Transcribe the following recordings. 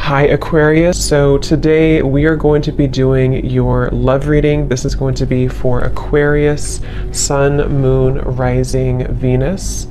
Hi Aquarius, so today we are going to be doing your love reading. This is going to be for Aquarius, Sun, Moon, Rising, Venus.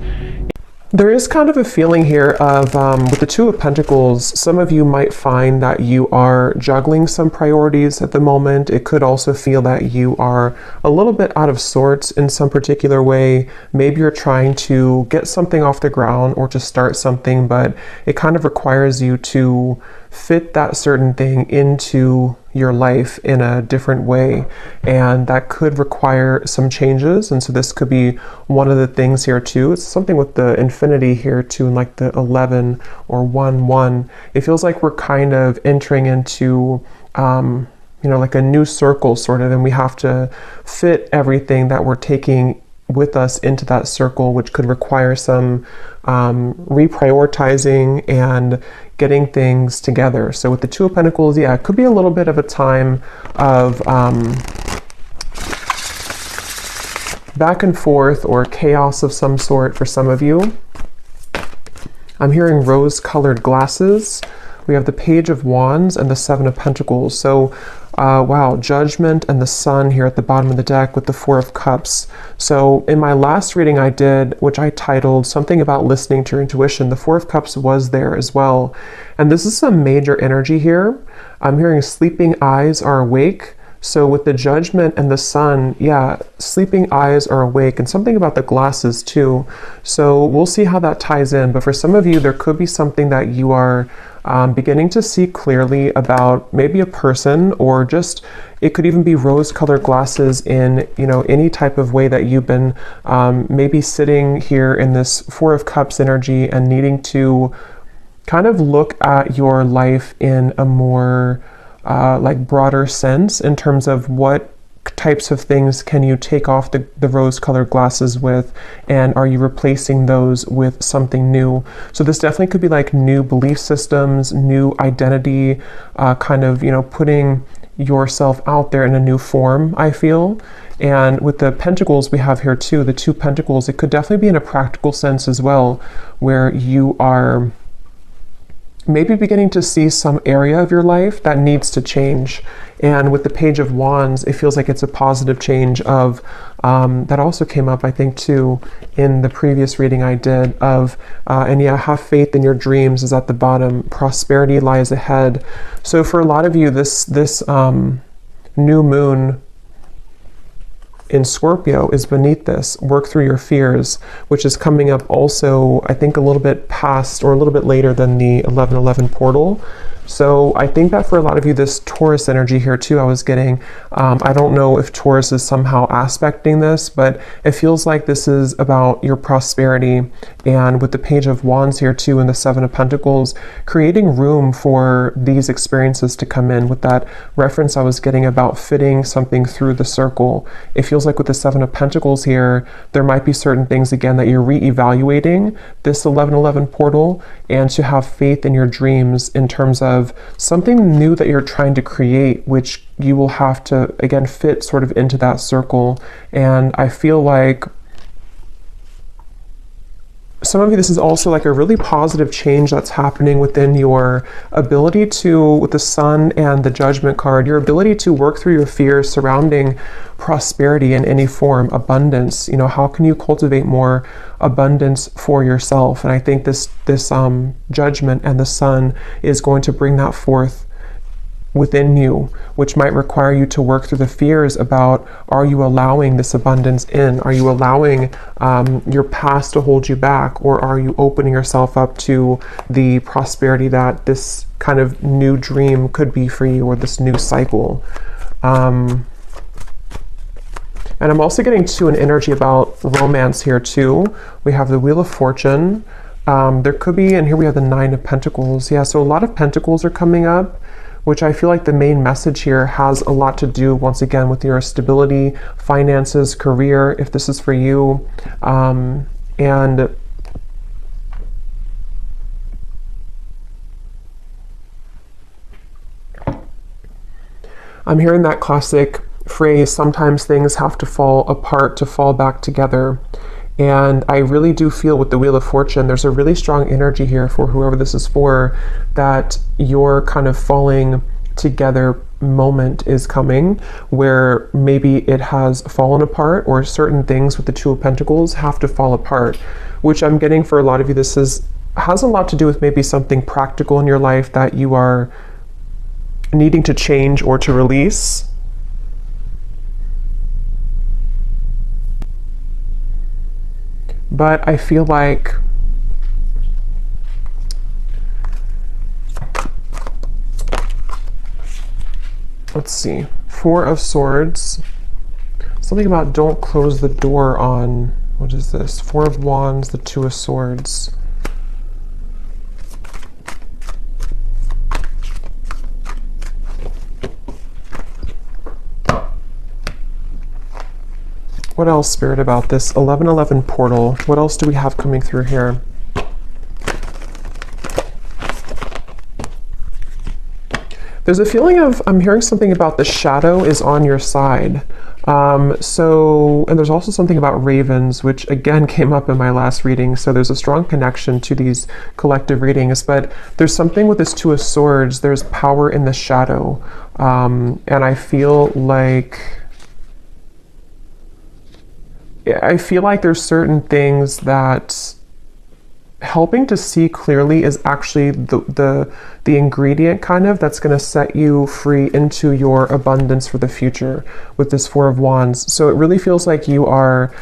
There is kind of a feeling here of, with the Two of Pentacles, some of you might find that you are juggling some priorities at the moment. It could also feel that you are a little bit out of sorts in some particular way. Maybe you're trying to get something off the ground or to start something, but it kind of requires you to fit that certain thing into your life in a different way, and that could require some changes. And so this could be one of the things here too. It's something with the infinity here too, and like the 11 or 1-1. It feels like we're kind of entering into like a new circle sort of, and we have to fit everything that we're taking with us into that circle, which could require some reprioritizing and getting things together. So with the Two of Pentacles, yeah, it could be a little bit of a time of back and forth or chaos of some sort for some of you. I'm hearing rose-colored glasses. We have the Page of Wands and the Seven of Pentacles. So wow, Judgment and the Sun here at the bottom of the deck with the Four of Cups. So in my last reading I did, which I titled something about listening to your intuition, the Four of Cups was there as well. And this is some major energy here. I'm hearing sleeping eyes are awake. So with the Judgment and the Sun, yeah, sleeping eyes are awake, and something about the glasses too. So we'll see how that ties in. But for some of you, there could be something that you are beginning to see clearly about, maybe a person, or just it could even be rose-colored glasses in any type of way that you've been maybe sitting here in this Four of Cups energy and needing to kind of look at your life in a more like broader sense in terms of what types of things can you take off the rose-colored glasses with, and are you replacing those with something new? So this definitely could be like new belief systems, new identity, kind of putting yourself out there in a new form, I feel. And with the Pentacles we have here too, the Two Pentacles, it could definitely be in a practical sense as well, where you are maybe beginning to see some area of your life that needs to change. And with the Page of Wands, it feels like it's a positive change of, that also came up, I think, too, in the previous reading I did of, and yeah, have faith in your dreams is at the bottom. Prosperity lies ahead. So for a lot of you, this new moon in Scorpio is beneath this. Work through your fears, which is coming up also, I think, a little bit past or a little bit later than the 11-11 portal. So I think that for a lot of you, this Taurus energy here too, I was getting, I don't know if Taurus is somehow aspecting this, but it feels like this is about your prosperity. And with the Page of Wands here too, and the Seven of Pentacles, creating room for these experiences to come in. With that reference I was getting about fitting something through the circle, it feels like with the Seven of Pentacles here, there might be certain things again that you're re-evaluating this 11-11 portal, and to have faith in your dreams in terms of something new that you're trying to create, which you will have to again fit sort of into that circle. And I feel like some of you, this is also like a really positive change that's happening within your ability to, with the Sun and the Judgment card, your ability to work through your fears surrounding prosperity in any form, abundance. How can you cultivate more abundance for yourself? And I think this Judgment and the Sun is going to bring that forth within you, which might require you to work through the fears about, are you allowing this abundance in? Are you allowing your past to hold you back? Or are you opening yourself up to the prosperity that this kind of new dream could be for you, or this new cycle? And I'm also getting to an energy about romance here too. We have the Wheel of Fortune. There could be, and here we have the Nine of Pentacles. Yeah, so a lot of Pentacles are coming up, which I feel like the main message here has a lot to do, once again, with your stability, finances, career, if this is for you. And I'm hearing that classic phrase, sometimes things have to fall apart to fall back together. And I really do feel with the Wheel of Fortune, there's a really strong energy here for whoever this is for, that your kind of falling together moment is coming, where maybe it has fallen apart, or certain things with the Two of Pentacles have to fall apart, which I'm getting for a lot of you, this has a lot to do with maybe something practical in your life that you are needing to change or to release. But I feel like let's see, Four of Swords, something about don't close the door on, what is this? Four of Wands, the Two of Swords. What else, Spirit, about this 1111 portal? What else do we have coming through here? There's a feeling of, I'm hearing something about the shadow is on your side. And there's also something about ravens, which again came up in my last reading. So there's a strong connection to these collective readings, but there's something with this Two of Swords. There's power in the shadow. And I feel like there's certain things that helping to see clearly is actually the ingredient kind of that's going to set you free into your abundance for the future with this Four of Wands. So it really feels like you are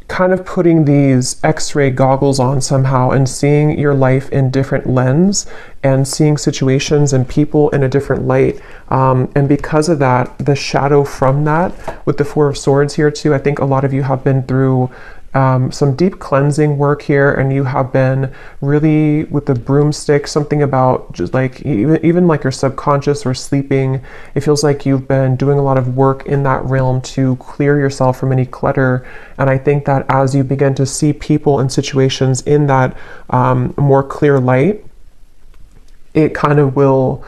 kind of putting these X-ray goggles on somehow and seeing your life in different lens and seeing situations and people in a different light. And because of that, the shadow from that with the Four of Swords here too, I think a lot of you have been through some deep cleansing work here, and you have been really with the broomstick, something about just like even like your subconscious or sleeping. It feels like you've been doing a lot of work in that realm to clear yourself from any clutter. And I think that as you begin to see people and situations in that more clear light, it kind of will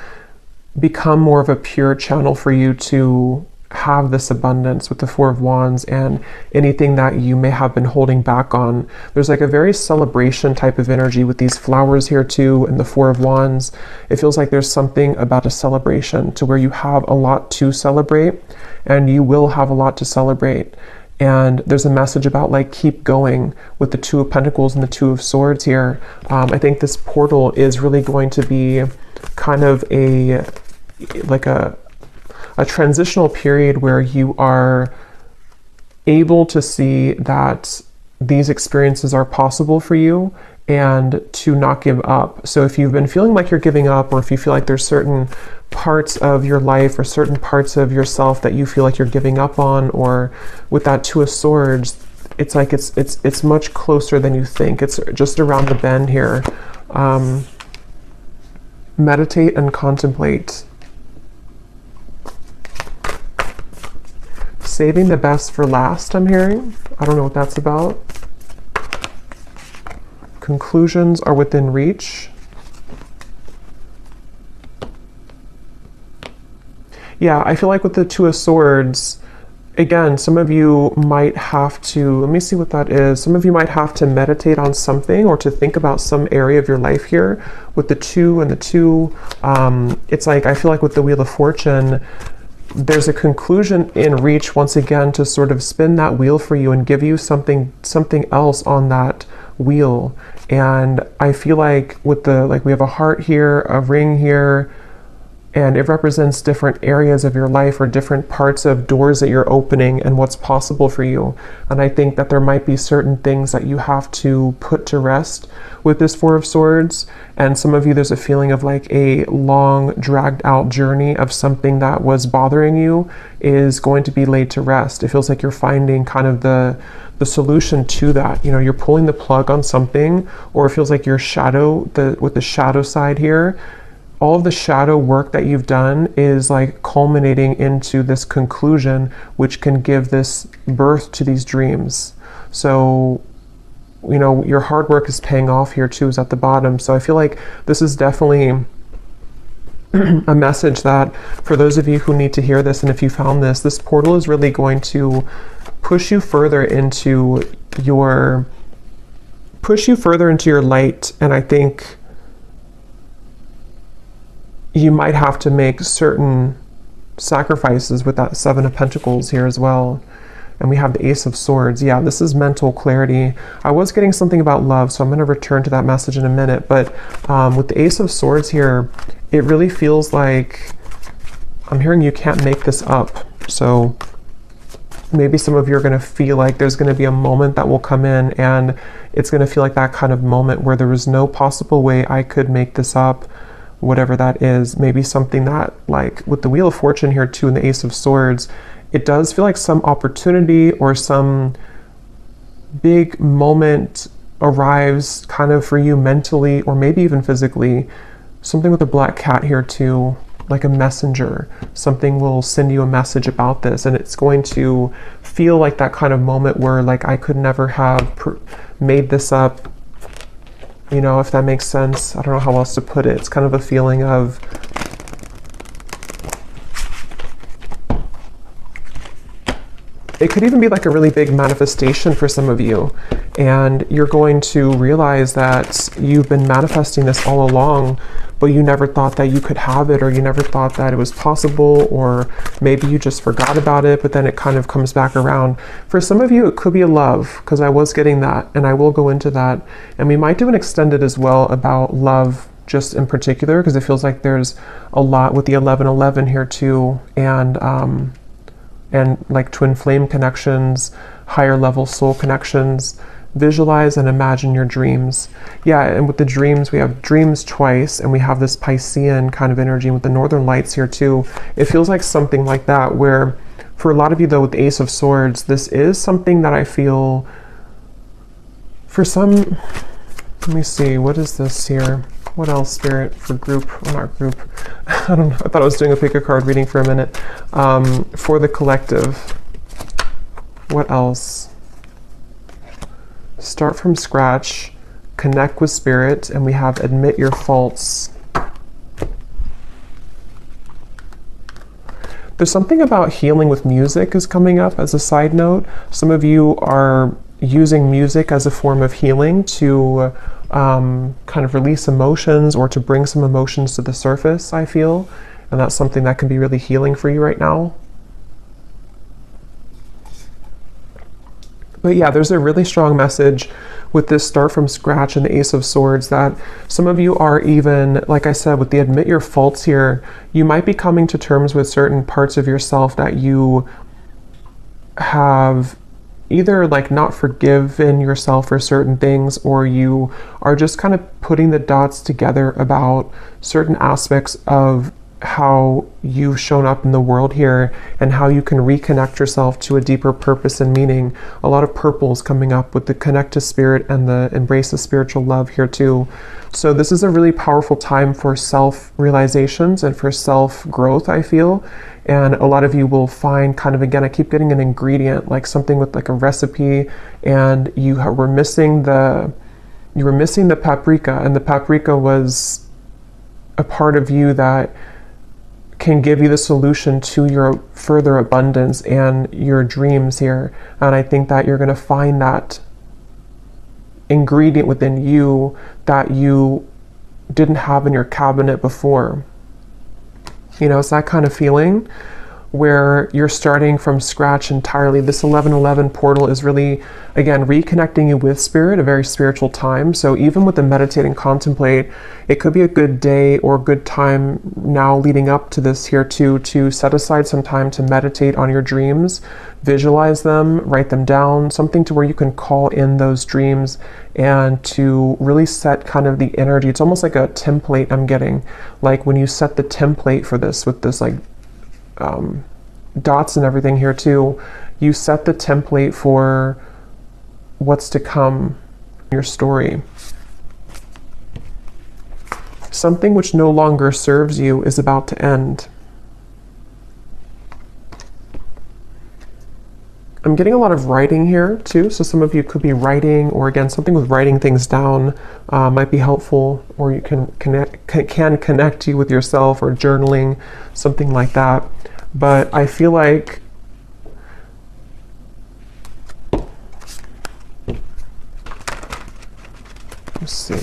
become more of a pure channel for you to have this abundance with the Four of Wands and anything that you may have been holding back on. There's like a very celebration type of energy with these flowers here too, and the Four of Wands. It feels like there's something about a celebration to where you have a lot to celebrate, and you will have a lot to celebrate. And there's a message about like keep going with the Two of Pentacles and the Two of Swords here. I think this portal is really going to be kind of a transitional period where you are able to see that these experiences are possible for you and to not give up. So if you've been feeling like you're giving up, or if you feel like there's certain parts of your life or certain parts of yourself that you feel like you're giving up on, or with that Two of Swords, it's like it's much closer than you think. It's just around the bend here. Meditate and contemplate. Saving the best for last, I'm hearing. I don't know what that's about. Conclusions are within reach. Yeah, I feel like with the Two of Swords, again, some of you might have to, let me see what that is. Some of you might have to meditate on something or to think about some area of your life here. With the Two and the Two, it's like, I feel like with the Wheel of Fortune, there's a conclusion in reach once again to sort of spin that wheel for you and give you something else on that wheel. And I feel like with the, like we have a heart here, a ring here, and it represents different areas of your life or different parts of doors that you're opening and what's possible for you. And I think that there might be certain things that you have to put to rest with this Four of Swords. And some of you, there's a feeling of like a long dragged out journey of something that was bothering you is going to be laid to rest. It feels like you're finding kind of the solution to that. You know, you're pulling the plug on something, or it feels like your shadow, with the shadow side here, all of the shadow work that you've done is like culminating into this conclusion, which can give this birth to these dreams. So, you know, your hard work is paying off here too, is at the bottom. So I feel like this is definitely a message that for those of you who need to hear this, and if you found this portal is really going to push you further into your light. And I think you might have to make certain sacrifices with that Seven of Pentacles here as well. And we have the Ace of Swords. Yeah, this is mental clarity. I was getting something about love, so I'm going to return to that message in a minute. But with the Ace of Swords here, it really feels like I'm hearing you can't make this up. So maybe some of you are going to feel like there's going to be a moment that will come in, and it's going to feel like that kind of moment where there was no possible way I could make this up, whatever that is. Maybe something that, like with the Wheel of Fortune here too and the Ace of Swords, it does feel like some opportunity or some big moment arrives kind of for you mentally or maybe even physically. Something with the Black Cat here too, like a messenger. Something will send you a message about this, and it's going to feel like that kind of moment where like I could never have made this up, you know, if that makes sense. I don't know how else to put it. It's kind of a feeling of it could even be like a really big manifestation for some of you, and you're going to realize that you've been manifesting this all along, but you never thought that you could have it, or you never thought that it was possible, or maybe you just forgot about it, but then it kind of comes back around. For some of you, it could be a love, because I was getting that, and I will go into that, and we might do an extended as well about love just in particular, because it feels like there's a lot with the 1111 here too, and like twin flame connections, higher level soul connections. Visualize and imagine your dreams. Yeah, and with the dreams, we have dreams twice, and we have this Piscean kind of energy with the Northern Lights here too. It feels like something like that, where for a lot of you though, with the Ace of Swords, this is something that I feel for some, let me see, what is this here? What else, Spirit, for group, or not group? I don't know, I thought I was doing a pick a card reading for a minute. For the collective, what else? Start from scratch, connect with Spirit, and we have admit your faults. There's something about healing with music is coming up as a side note. Some of you are using music as a form of healing to kind of release emotions or to bring some emotions to the surface, I feel. And that's something that can be really healing for you right now. But yeah, there's a really strong message with this start from scratch and the Ace of Swords that some of you are even, like I said, with the admit your faults here, you might be coming to terms with certain parts of yourself that you have either like not forgiven yourself for certain things, or you are just kind of putting the dots together about certain aspects of how you've shown up in the world here and how you can reconnect yourself to a deeper purpose and meaning. A lot of purples coming up with the connect to Spirit and the embrace of spiritual love here too. So this is a really powerful time for self-realizations and for self-growth, I feel. And a lot of you will find kind of, again, I keep getting an ingredient, like something with like a recipe, and you were missing the paprika, and the paprika was a part of you that can give you the solution to your further abundance and your dreams here. And I think that you're going to find that ingredient within you that you didn't have in your cabinet before. You know, it's that kind of feeling where you're starting from scratch entirely. This 1111 portal is really, again, reconnecting you with Spirit, a very spiritual time. So even with the meditate and contemplate, it could be a good day or a good time now leading up to this here too, to set aside some time to meditate on your dreams, visualize them, write them down, something to where you can call in those dreams and to really set kind of the energy. It's almost like a template I'm getting, like when you set the template for this with this like dots and everything here too, you set the template for what's to come in your story. Something which no longer serves you is about to end. I'm getting a lot of writing here too, so some of you could be writing, or again, something with writing things down might be helpful, or you can connect you with yourself, or journaling, something like that. But I feel like Let's see.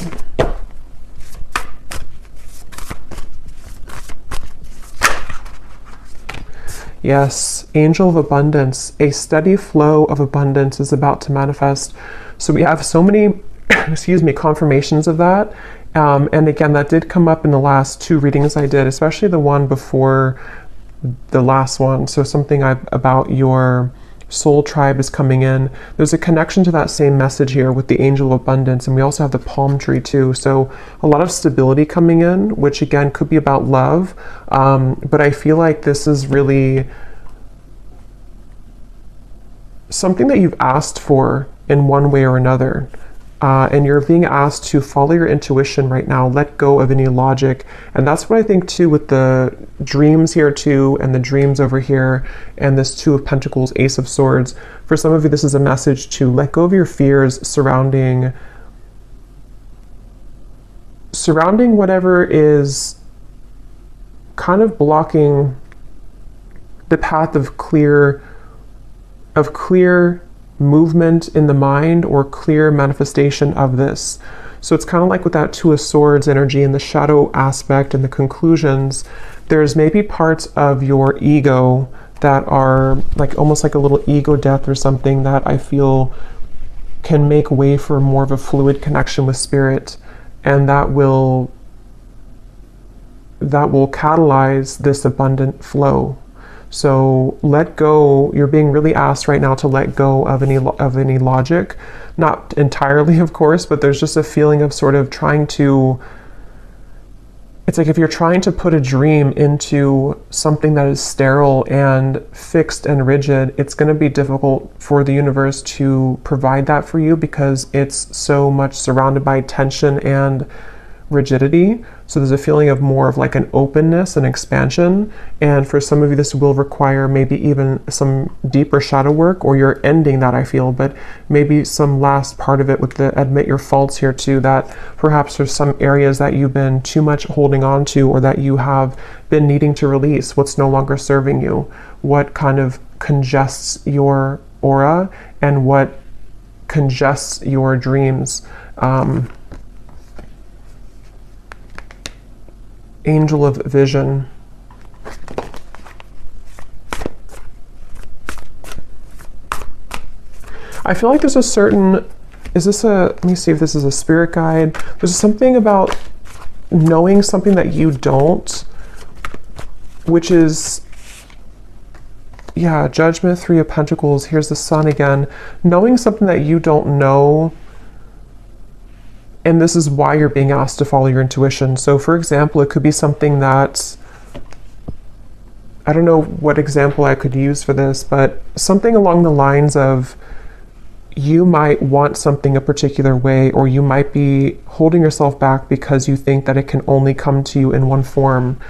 Yes, angel of abundance. A steady flow of abundance is about to manifest. So we have so many, excuse me, confirmations of that. And again, that did come up in the last 2 readings I did, especially the one before the last one. So something about your soul tribe is coming in. There's a connection to that same message here with the angel of abundance, and we also have the palm tree too. So a lot of stability coming in, which again could be about love, but I feel like this is really something that you've asked for in one way or another. And you're being asked to follow your intuition right now, let go of any logic. And that's what I think too with the dreams here too, and the dreams over here, and this 2 of Pentacles, Ace of Swords. For some of you, this is a message to let go of your fears surrounding whatever is kind of blocking the path of clear movement in the mind or clear manifestation of this. So it's kind of like with that 2 of Swords energy and the shadow aspect and the conclusions, there's maybe parts of your ego that are like almost like a little ego death or something that I feel can make way for more of a fluid connection with spirit, and that will catalyze this abundant flow. So let go. You're being really asked right now to let go of any logic, not entirely, of course, but there's just a feeling of sort of trying to. It's like if you're trying to put a dream into something that is sterile and fixed and rigid, it's going to be difficult for the universe to provide that for you because it's so much surrounded by tension and rigidity. So there's a feeling of more of like an openness and expansion, and for some of you this will require maybe even some deeper shadow work, or you're ending that, I feel, but maybe some last part of it with the admit your faults here too, that perhaps there's some areas that you've been too much holding on to, or that you have been needing to release, what's no longer serving you, what kind of congests your aura and what congests your dreams. Angel of vision. I feel like there's a certain, let me see if this is a spirit guide. There's something about knowing something that you don't, which is, yeah, Judgment, 3 of Pentacles. Here's the Sun again. Knowing something that you don't know, and this is why you're being asked to follow your intuition. So for example, it could be something that, I don't know what example I could use for this, but something along the lines of you might want something a particular way, or you might be holding yourself back because you think that it can only come to you in one form.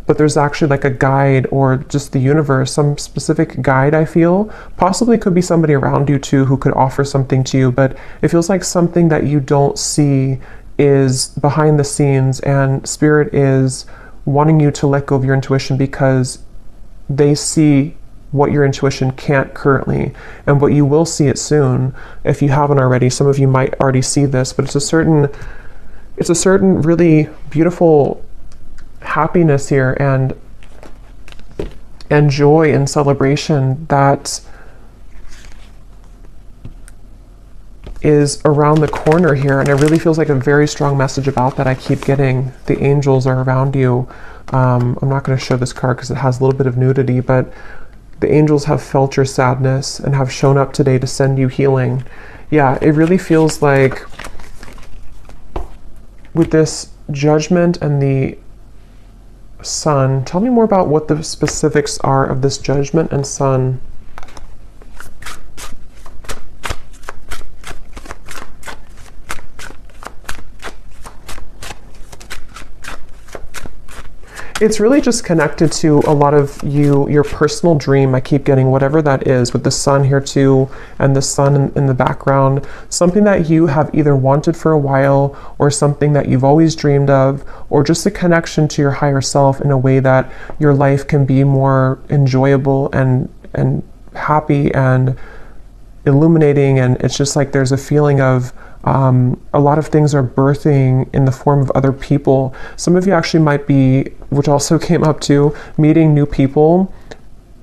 But there's actually like a guide, or just the universe, some specific guide, I feel. Possibly could be somebody around you too who could offer something to you, but it feels like something that you don't see is behind the scenes, and spirit is wanting you to let go of your intuition because they see what your intuition can't currently, and what you will see it soon if you haven't already. Some of you might already see this, but it's a certain really beautiful happiness here and joy and celebration that is around the corner here, and it really feels like a very strong message about that I keep getting. The angels are around you. I'm not going to show this card because it has a little bit of nudity, but the angels have felt your sadness and have shown up today to send you healing. Yeah, it really feels like with this Judgment and the Sun. Tell me more about what the specifics are of this Judgment and Sun. It's really just connected to a lot of your personal dream. I keep getting whatever that is, with the Sun here too, and the Sun in the background. Something that you have either wanted for a while, or something that you've always dreamed of, or just a connection to your higher self in a way that your life can be more enjoyable and happy and illuminating. And it's just like there's a feeling of A lot of things are birthing in the form of other people. Some of you actually might be, which also came up too, meeting new people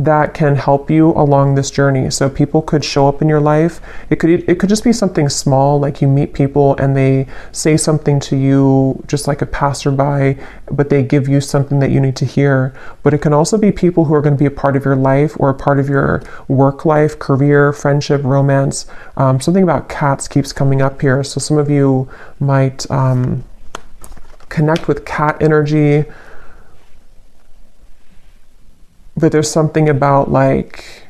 that can help you along this journey. So people could show up in your life. It could just be something small, like you meet people and they say something to you just like a passerby, but they give you something that you need to hear. But it can also be people who are going to be a part of your life or a part of your work life, career, friendship, romance. Something about cats keeps coming up here. So some of you might connect with cat energy. But there's something about, like,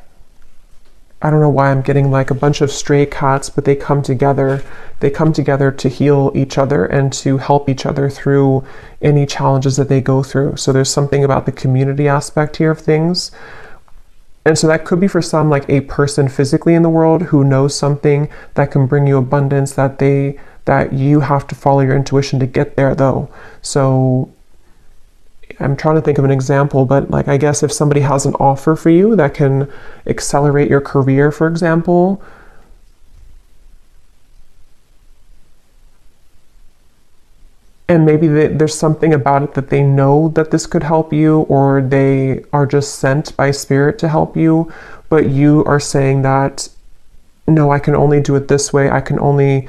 I don't know why I'm getting like a bunch of stray cats, but they come together. They come together to heal each other and to help each other through any challenges that they go through. So there's something about the community aspect here of things. And so that could be for some like a person physically in the world who knows something that can bring you abundance, that you have to follow your intuition to get there though. So I'm trying to think of an example, but like, I guess if somebody has an offer for you that can accelerate your career, for example, and maybe there's something about it that they know that this could help you, or they are just sent by spirit to help you, but you are saying that, no, I can only do it this way. I can only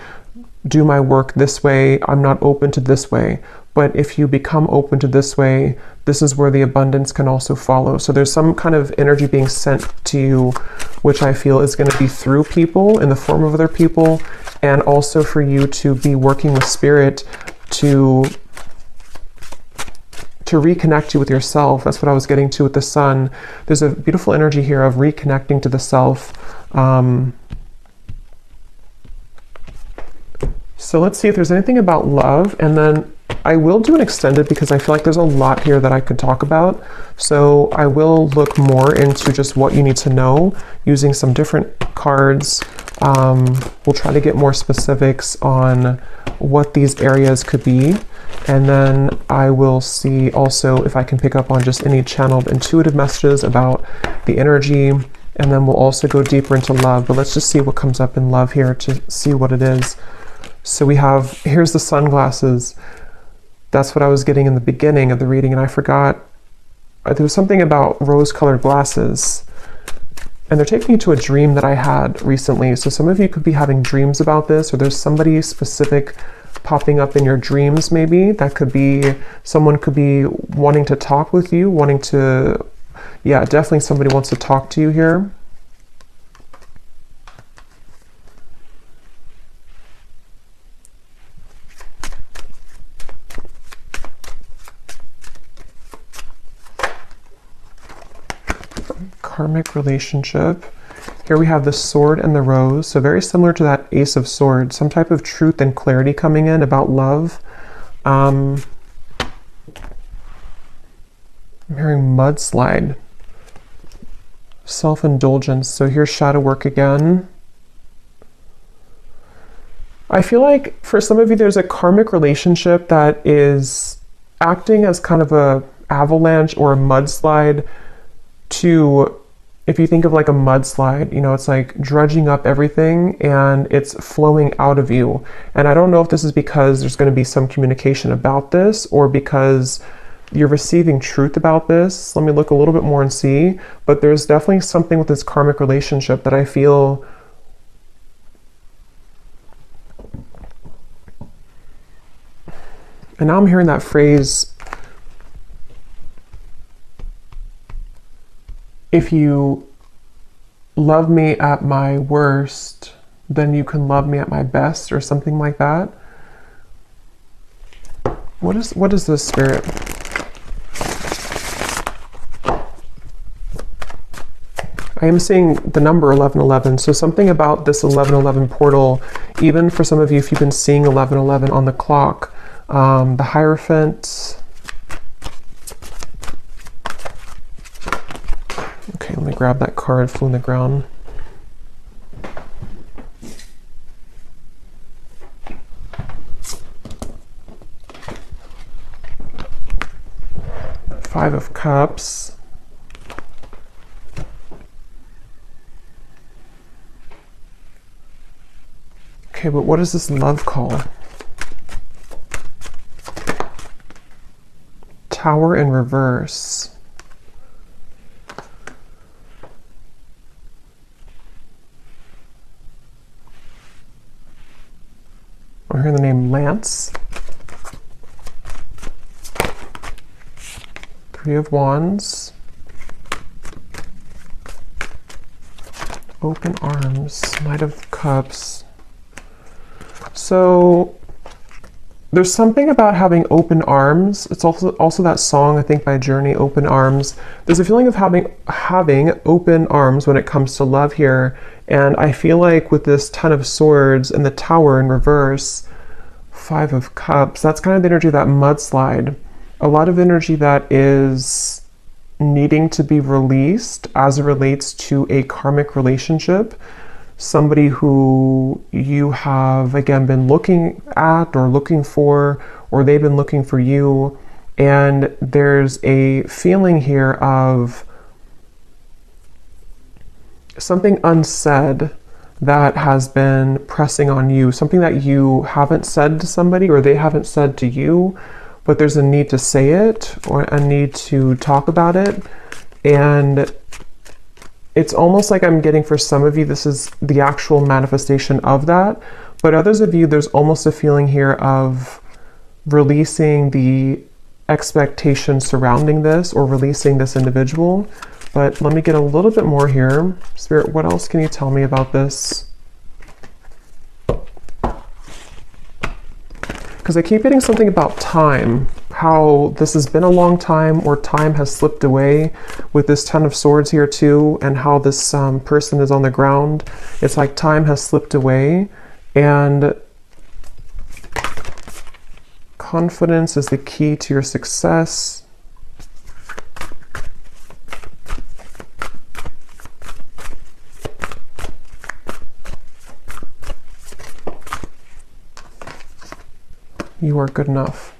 do my work this way. I'm not open to this way. But if you become open to this way, this is where the abundance can also follow. So there's some kind of energy being sent to you, which I feel is going to be through people in the form of other people, and also for you to be working with spirit to reconnect you with yourself. That's what I was getting to with the sun. There's a beautiful energy here of reconnecting to the self. So let's see if there's anything about love, and then I will do an extended because I feel like there's a lot here that I could talk about. So I will look more into just what you need to know using some different cards. We'll try to get more specifics on what these areas could be. And then I will see also if I can pick up on just any channeled intuitive messages about the energy. And then we'll also go deeper into love. But let's just see what comes up in love here to see what it is. So we have, here's the sunglasses. That's what I was getting in the beginning of the reading, and I forgot. There was something about rose-colored glasses. And they're taking me to a dream that I had recently. So some of you could be having dreams about this, or there's somebody specific popping up in your dreams maybe. That could be, someone could be wanting to talk with you, wanting to, yeah, definitely somebody wants to talk to you here. Karmic relationship. Here we have the sword and the rose. So very similar to that Ace of Swords. Some type of truth and clarity coming in about love. I'm hearing mudslide. Self-indulgence. So here's shadow work again. I feel like for some of you there's a karmic relationship that is acting as kind of a avalanche or a mudslide to, if you think of like a mudslide, you know, it's like dredging up everything and it's flowing out of you. And I don't know if this is because there's going to be some communication about this or because you're receiving truth about this. Let me look a little bit more and see. But there's definitely something with this karmic relationship that I feel and now I'm hearing that phrase, if you love me at my worst, then you can love me at my best, or something like that. What is this, Spirit? I am seeing the number 1111, so something about this 1111 portal, even for some of you, if you've been seeing 1111 on the clock, the Hierophant. Okay, let me grab that card, flew in the ground. Five of Cups. Okay, but what is this love call? Tower in reverse. We're hearing the name Lance. Three of Wands. Open arms. Knight of Cups. So there's something about having open arms. It's also that song, I think, by Journey, Open Arms. There's a feeling of having open arms when it comes to love here. And I feel like with this Ten of Swords and the Tower in reverse, Five of Cups, that's kind of the energy of that mudslide. A lot of energy that is needing to be released as it relates to a karmic relationship. Somebody who you have, again, been looking at or looking for, or they've been looking for you. And there's a feeling here of something unsaid that has been pressing on you, something that you haven't said to somebody or they haven't said to you, but there's a need to say it or a need to talk about it. And it's almost like I'm getting, for some of you, this is the actual manifestation of that. But others of you, there's almost a feeling here of releasing the expectation surrounding this or releasing this individual. But let me get a little bit more here. Spirit, what else can you tell me about this? Because I keep getting something about time, how this has been a long time or time has slipped away with this Ten of Swords here too, and how this person is on the ground. It's like time has slipped away, and confidence is the key to your success. You are good enough.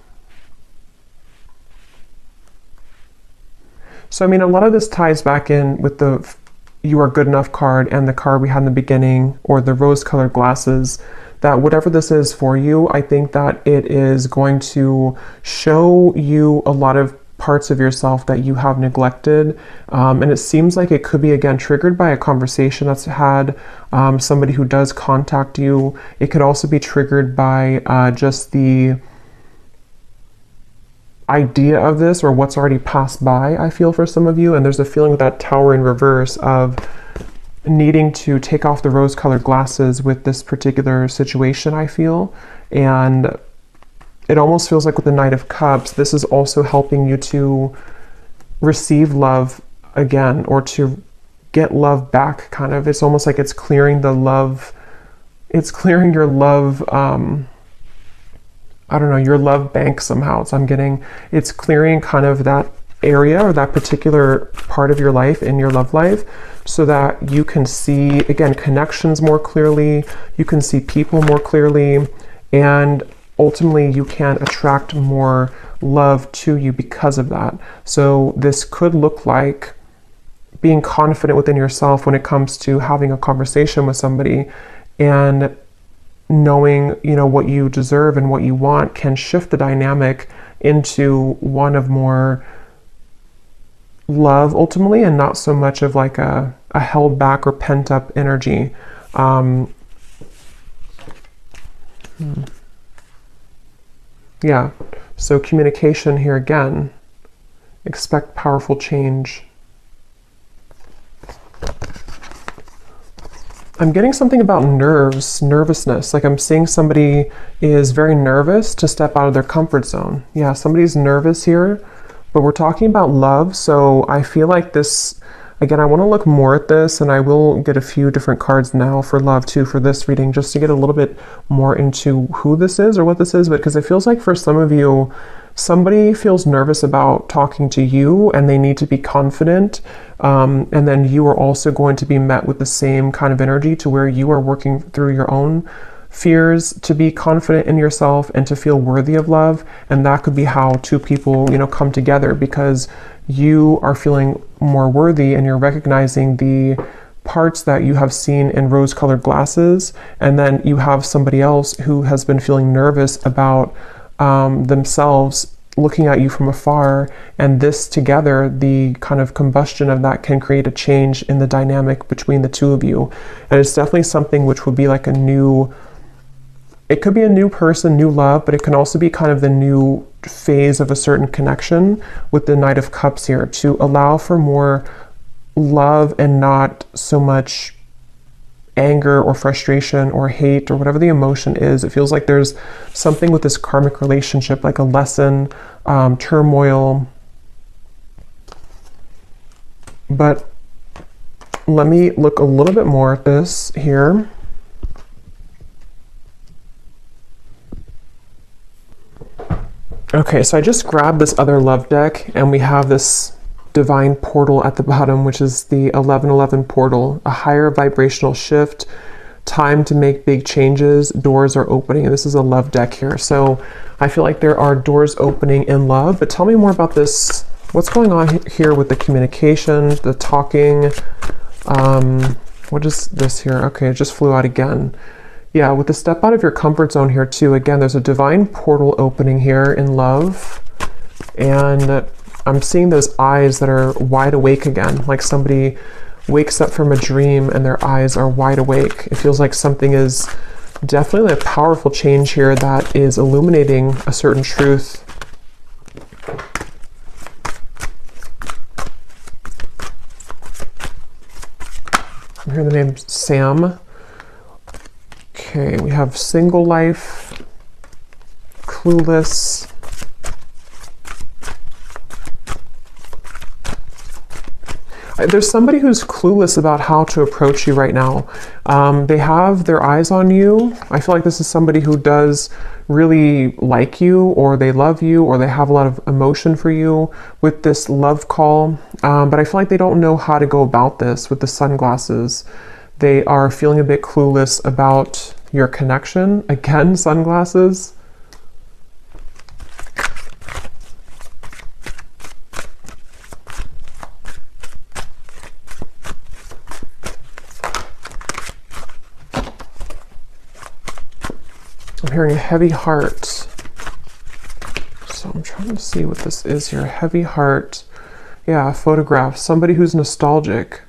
So, I mean, a lot of this ties back in with the you are good enough card and the card we had in the beginning, or the rose-colored glasses, that whatever this is for you, I think that it is going to show you a lot of parts of yourself that you have neglected. And it seems like it could be, again, triggered by a conversation that's had, somebody who does contact you. It could also be triggered by just the idea of this or what's already passed by, I feel, for some of you. And there's a feeling with that Tower in reverse of needing to take off the rose-colored glasses with this particular situation, I feel. And it almost feels like with the Knight of Cups, this is also helping you to receive love again, or to get love back, kind of. It's almost like it's clearing the love, it's clearing your love, I don't know, your love bank somehow. So I'm getting, it's clearing kind of that area or that particular part of your life in your love life, so that you can see, again, connections more clearly, you can see people more clearly, and ultimately you can attract more love to you because of that. So this could look like being confident within yourself when it comes to having a conversation with somebody, and knowing, you know, what you deserve and what you want can shift the dynamic into one of more love ultimately, and not so much of like a held back or pent up energy. Yeah, so communication here again. Expect powerful change. I'm getting something about nervousness. Like I'm seeing somebody is very nervous to step out of their comfort zone. Yeah, somebody's nervous here, but we're talking about love. So I feel like this, again, I want to look more at this, and I will get a few different cards now for love too for this reading, just to get a little bit more into who this is or what this is. But because it feels like for some of you, somebody feels nervous about talking to you and they need to be confident. And then you are also going to be met with the same kind of energy to where you are working through your own fears to be confident in yourself and to feel worthy of love. And that could be how two people, you know, come together, because you are feeling more worthy and you're recognizing the parts that you have seen in rose-colored glasses, and then you have somebody else who has been feeling nervous about themselves looking at you from afar, and this together, the kind of combustion of that can create a change in the dynamic between the two of you. And it's definitely something which would be like a new, it could be a new person, new love, but it can also be kind of the new phase of a certain connection with the Knight of Cups here, to allow for more love and not so much anger or frustration or hate or whatever the emotion is. It feels like there's something with this karmic relationship, like a lesson, turmoil. But let me look a little bit more at this here. Okay, so I just grabbed this other love deck, and we have this divine portal at the bottom, which is the 1111 portal, a higher vibrational shift, time to make big changes, doors are opening. And this is a love deck here. So I feel like there are doors opening in love, but tell me more about this. What's going on here with the communication, the talking? What is this here? Okay, it just flew out again. Yeah, with the step out of your comfort zone here too. Again, there's a divine portal opening here in love. And I'm seeing those eyes that are wide awake again, like somebody wakes up from a dream and their eyes are wide awake. It feels like something is definitely a powerful change here that is illuminating a certain truth. I'm hearing the name Sam. Okay, we have single life, clueless. There's somebody who's clueless about how to approach you right now. They have their eyes on you. I feel like this is somebody who does really like you, or they love you, or they have a lot of emotion for you with this love call. But I feel like they don't know how to go about this with the sunglasses. They are feeling a bit clueless about your connection. Again, sunglasses. I'm hearing a heavy heart. So I'm trying to see what this is here. Heavy heart. Yeah, a photograph. Somebody who's nostalgic.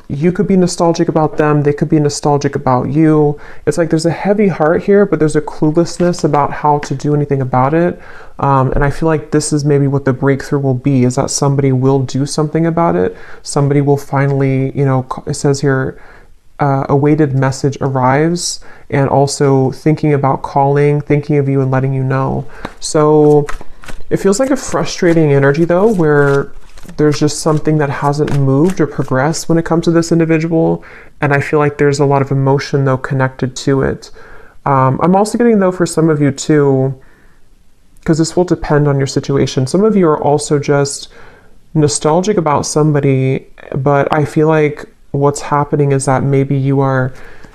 You could be nostalgic about them. They could be nostalgic about you. It's like there's a heavy heart here, but there's a cluelessness about how to do anything about it. And I feel like this is maybe what the breakthrough will be, is that somebody will do something about it. Somebody will finally, you know, it says here, a weighted message arrives, and also thinking about calling, thinking of you and letting you know. So it feels like a frustrating energy though, where there's just something that hasn't moved or progressed when it comes to this individual. And I feel like there's a lot of emotion though connected to it. I'm also getting though for some of you too, because this will depend on your situation. Some of you are also just nostalgic about somebody, but I feel like what's happening is that maybe you are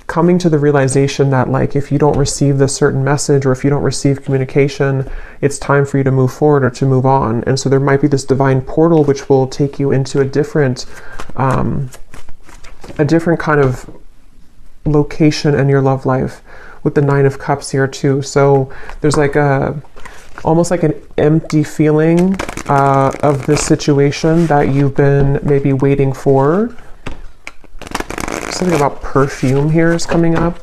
coming to the realization that, like, if you don't receive this certain message, or if you don't receive communication, it's time for you to move forward or to move on. And so there might be this divine portal which will take you into a different kind of location in your love life, with the Nine of Cups here too. So there's like almost like an empty feeling of this situation that you've been maybe waiting for. Something about perfume here is coming up.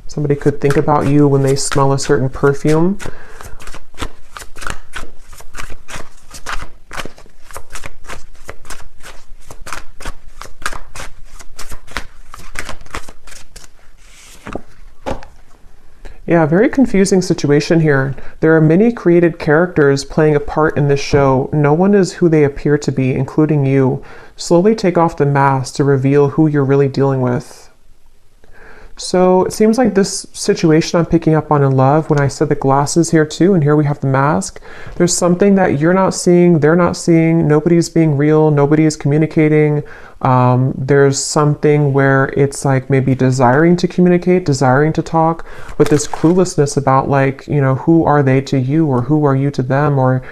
Somebody could think about you when they smell a certain perfume. Yeah, very confusing situation here. There are many created characters playing a part in this show. No one is who they appear to be, including you. Slowly take off the mask to reveal who you're really dealing with. So it seems like this situation I'm picking up on in love, when I said the glasses here too, and here we have the mask, there's something that you're not seeing, they're not seeing, nobody's being real, nobody is communicating. There's something where it's like maybe desiring to communicate, desiring to talk, but this cluelessness about, like, you know, who are they to you, or who are you to them, or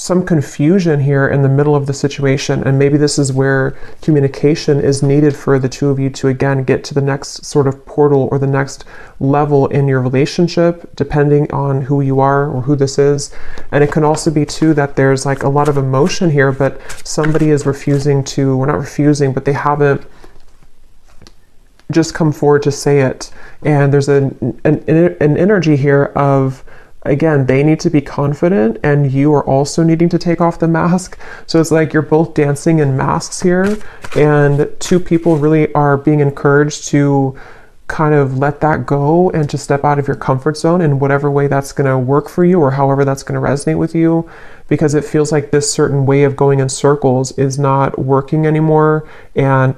some confusion here in the middle of the situation, and maybe this is where communication is needed for the two of you to again get to the next sort of portal or the next level in your relationship, depending on who you are or who this is. And it can also be too that there's like a lot of emotion here, but somebody is refusing to, or not refusing, but they haven't just come forward to say it. And there's an energy here of, again, they need to be confident and you are also needing to take off the mask. So it's like you're both dancing in masks here, and two people really are being encouraged to kind of let that go and to step out of your comfort zone in whatever way that's going to work for you or however that's going to resonate with you, because it feels like this certain way of going in circles is not working anymore, and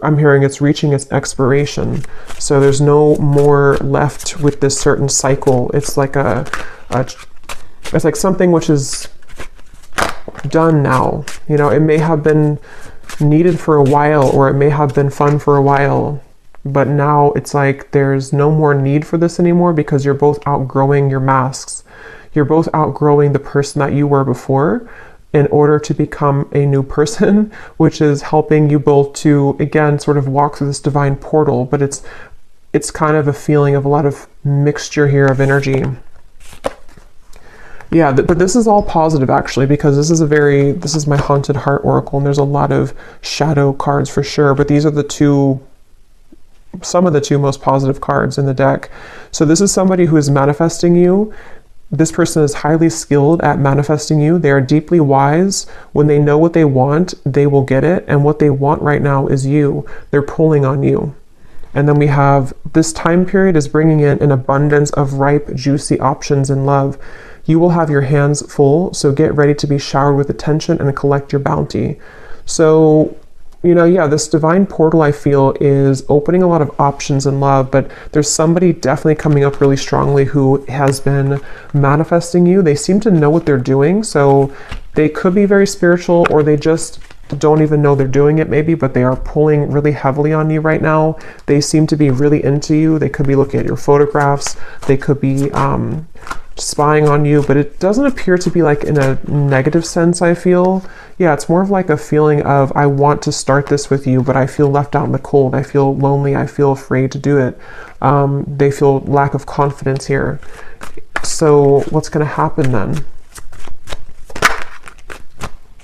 I'm hearing it's reaching its expiration. So there's no more left with this certain cycle. It's like it's like something which is done now. You know, it may have been needed for a while, or it may have been fun for a while, but now it's like there's no more need for this anymore, because you're both outgrowing your masks. You're both outgrowing the person that you were before in order to become a new person, which is helping you both to, again, sort of walk through this divine portal. But it's kind of a feeling of a lot of mixture here of energy. Yeah, but this is all positive actually, because this is my Haunted Heart Oracle, and there's a lot of shadow cards for sure, but these are some of the two most positive cards in the deck. So this is somebody who is manifesting you. This person is highly skilled at manifesting you. They are deeply wise. When they know what they want, they will get it. And what they want right now is you. They're pulling on you. And then we have this time period is bringing in an abundance of ripe, juicy options in love. You will have your hands full, so get ready to be showered with attention and collect your bounty. So, you know, yeah, this divine portal I feel is opening a lot of options in love, but there's somebody definitely coming up really strongly who has been manifesting you. They seem to know what they're doing, so they could be very spiritual, or they just don't even know they're doing it maybe, but they are pulling really heavily on you right now. They seem to be really into you. They could be looking at your photographs. They could be spying on you, but it doesn't appear to be like in a negative sense, I feel. Yeah, it's more of like a feeling of, I want to start this with you, but I feel left out in the cold. I feel lonely. I feel afraid to do it. They feel lack of confidence here. So what's going to happen then?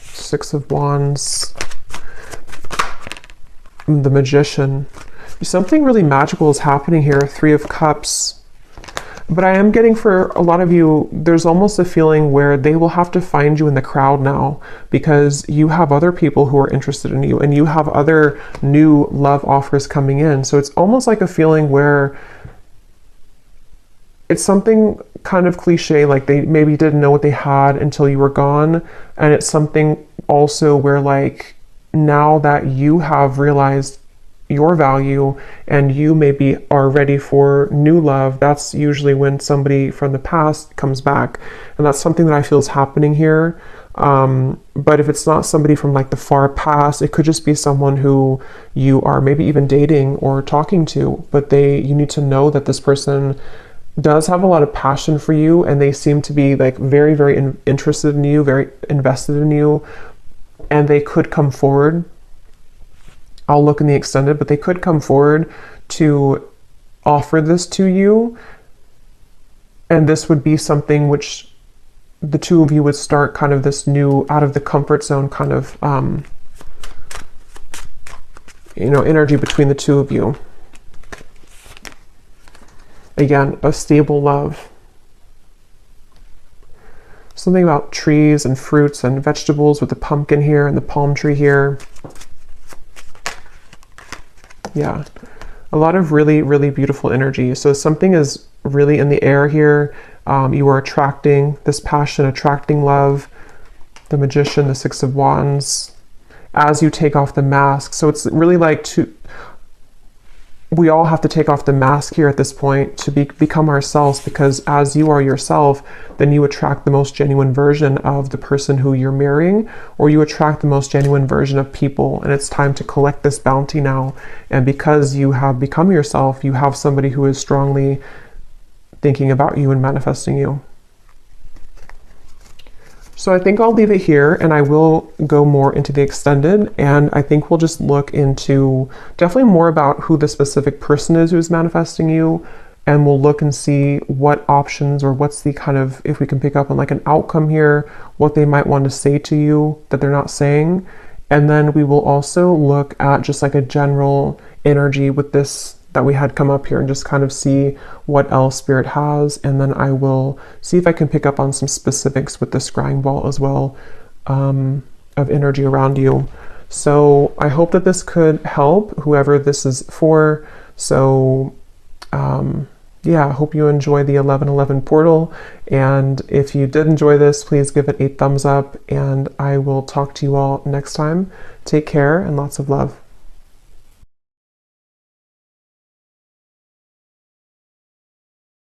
Six of Wands, the Magician. Something really magical is happening here. Three of Cups. But I am getting, for a lot of you, there's almost a feeling where they will have to find you in the crowd now, because you have other people who are interested in you, and you have other new love offers coming in. So it's almost like a feeling where it's something kind of cliche, like they maybe didn't know what they had until you were gone. And it's something also where, like, now that you have realized your value and you maybe are ready for new love, that's usually when somebody from the past comes back. And that's something that I feel is happening here. But if it's not somebody from like the far past, it could just be someone who you are maybe even dating or talking to, but you need to know that this person does have a lot of passion for you, and they seem to be like very, very interested in you, very invested in you, and they could come forward. I'll look in the extended, but they could come forward to offer this to you. And this would be something which the two of you would start kind of this new, out of the comfort zone kind of, energy between the two of you. Again, a stable love. Something about trees and fruits and vegetables with the pumpkin here and the palm tree here. Yeah, a lot of really, really beautiful energy. So something is really in the air here. You are attracting this passion, attracting love. The Magician, the Six of Wands, as you take off the mask. So it's really like we all have to take off the mask here at this point to become ourselves, because as you are yourself, then you attract the most genuine version of the person who you're marrying, or you attract the most genuine version of people. And it's time to collect this bounty now. And because you have become yourself, you have somebody who is strongly thinking about you and manifesting you. So I think I'll leave it here, and I will go more into the extended, and I think we'll just look into definitely more about who the specific person is who's manifesting you, and we'll look and see what options, or what's the kind of, if we can pick up on like an outcome here, what they might want to say to you that they're not saying. And then we will also look at just like a general energy with this that we had come up here, and just kind of see what else Spirit has. And then I will see if I can pick up on some specifics with the scrying ball as well, of energy around you. So I hope that this could help whoever this is for. So yeah, I hope you enjoy the 1111 portal. And if you did enjoy this, please give it a thumbs up, and I will talk to you all next time. Take care and lots of love.